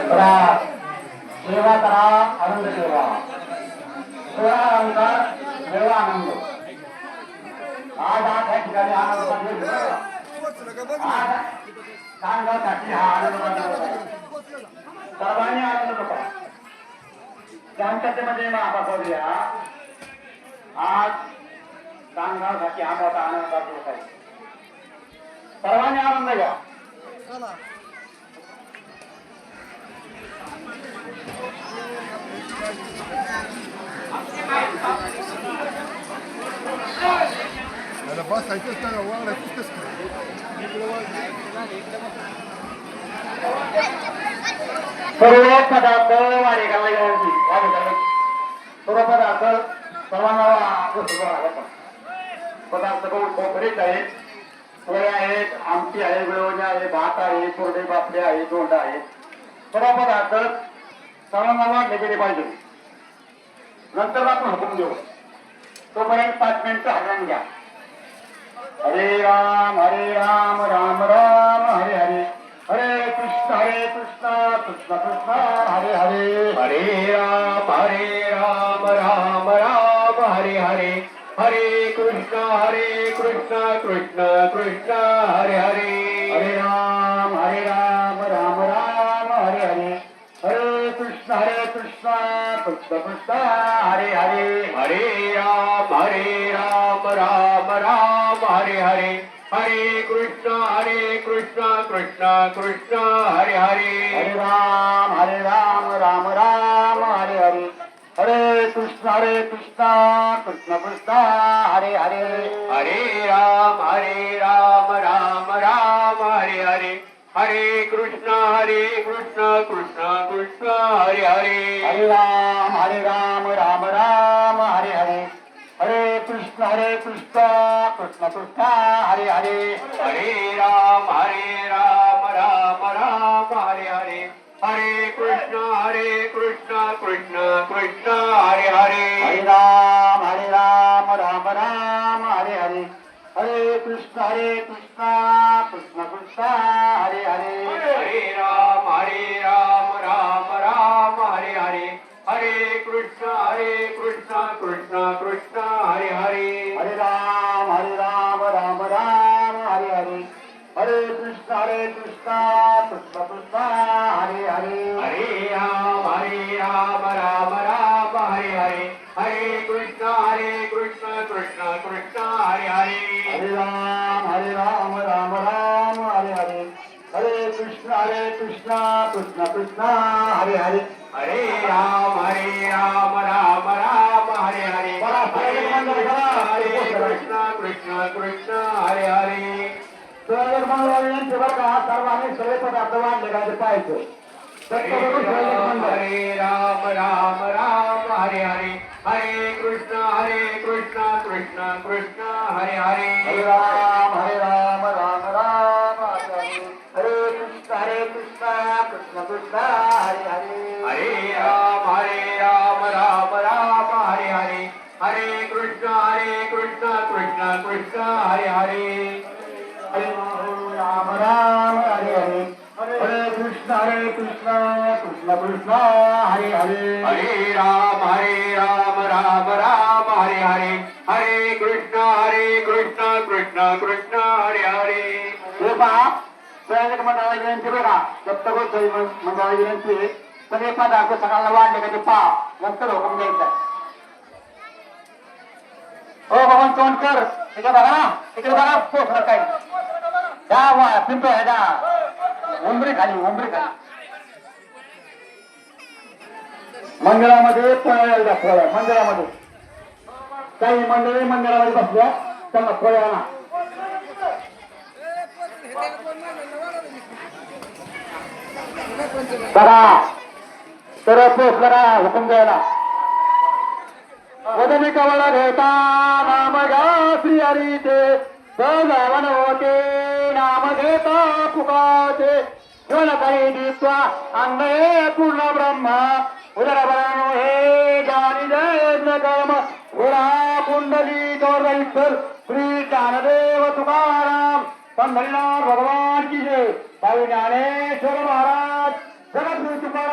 करा सेवा करा आनंद सेवा सेवा अलंकार सेवा आनंद आज या ठिकाणी आनंद आज कानगावसाठी हा आनंद सर्वांनी आनंद होता शांततेमध्ये महापासूया आज कानगावसाठी हा मोठा आनंदाचा दिवस आहे सर्वांनी आनंद घ्या सर्व पदार्थ वाढी घालायची सर्व पदार्थ सर्वांना पदार्थ खोबरेच आहेत पोळ्या आहेत आमटी आहे गुळवणी आहे भात आहे कोरडे बापडे आहे दोंडा आहे सर्व पदार्थ सर्वांना वाढले गेले पाहिजे नंतर आपण हुकूम देऊ तोपर्यंत 5 मिनिटं हरण घ्या हरे राम राम राम हरे हरे हरे कृष्ण कृष्ण कृष्ण हरे हरे हरे राम राम राम हरे हरे हरे कृष्ण कृष्ण कृष्ण हरे हरे हरे राम राम राम हरे हरे हरे कृष्ण कृष्ण कृष्ण हरे हरे हरे राम राम राम हरे हरे हरे कृष्ण कृष्ण कृष्ण हरे हरे हरे राम राम राम हरे हरे हरे कृष्ण कृष्ण कृष्ण हरे हरे हरे राम राम राम हरे हरे हरे कृष्ण कृष्ण कृष्ण हरे हरे हरे राम राम राम हरे हरे हरे कृष्ण कृष्ण कृष्ण हरे हरे हरे राम राम राम हरे हरे हरे कृष्ण कृष्ण कृष्ण हरे हरे हरे राम राम राम हरे हरे हरे कृष्ण कृष्ण कृष्ण हरे हरे हरे राम राम हरे हरे हरे कृष्ण कृष्ण कृष्ण हरे हरे हरे राम राम राम हरे हरे हरे कृष्ण कृष्ण कृष्ण हरे हरे हरे राम राम हरे हरे हरे कृष्ण कृष्ण कृष्ण हरे हरे हरे राम राम हरे हरे हरे कृष्ण कृष्ण कृष्ण हरे हरे हरे राम राम हरे हरे हरे कृष्ण कृष्ण कृष्ण हरे हरे यांचे बरं का सर्वांनी सगळे पदार्थ वाढले का ते पाहायचं हरे राम हरे हरे हरे कृष्ण कृष्ण कृष्ण हरे हरे हरे राम राम हरे हरे हरे कृष्ण कृष्ण कृष्ण हरे हरे हरे राम राम हरे हरे हरे कृष्ण कृष्ण कृष्ण हरे हरे हरे राम हरे हरे हरे कृष्ण कृष्ण कृष्ण हरे हरे हरे राम राम हरे हरे हरे कृष्ण कृष्ण कृष्ण हरे हरे हे पहा प्रयाजक मंडळाला विनंती बघा सप्तगोत्सवी मंडळाला विनंती सगळे पदार्थ सकाळला वाढले का ते पहा नंतर हुकूम द्यायचा हो भगवान तोंडकर तिकडे बघा ना तिकडे बघा पोचलं काय त्या पिंपळ ह्याच्या उंबरी खाली मंदिरामध्ये पोळ्या दाखवल्या मंदिरामध्ये काही मंडळी मंदिरामध्ये बसल्या त्यांना पोळ्या आणा करा तर पोचलं का हुकूम द्यायला वदनी कवळ घेता नाम घ्या श्री हरीचे सजावन होते नाम घेता पुकाचे जीवन करी दित्वा अन्नये पूर्ण ब्रह्म उदरबरानो हे ज्ञानी जय कर्म उरा कुंडली गौरईश्वर श्री ज्ञानदेव तुकाराम पंढरीनाथ भगवान की जय भाई ज्ञानेश्वर महाराज जगद्गुरु तुकाराम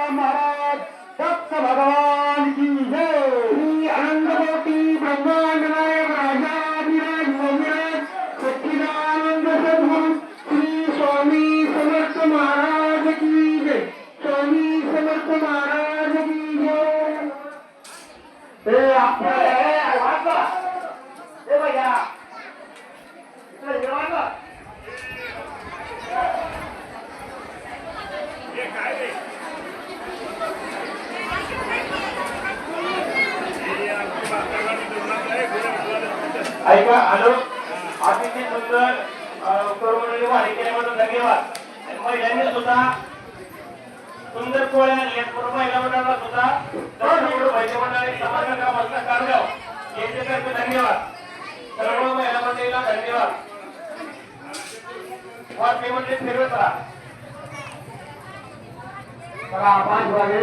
तरुण मंडळी वारी केल्याबद्दल धन्यवाद. आणि महिलांनी सुद्धा सुंदर पोळ्या याचबरोबर महिला मंडळाला सुद्धा महिला मंडळी समाज कामाचा कारगाव यांच्यातर्फे धन्यवाद. सर्व महिला मंडळीला धन्यवाद. वारकरी मंडळी फिरवत राहा. चला 5 वाजे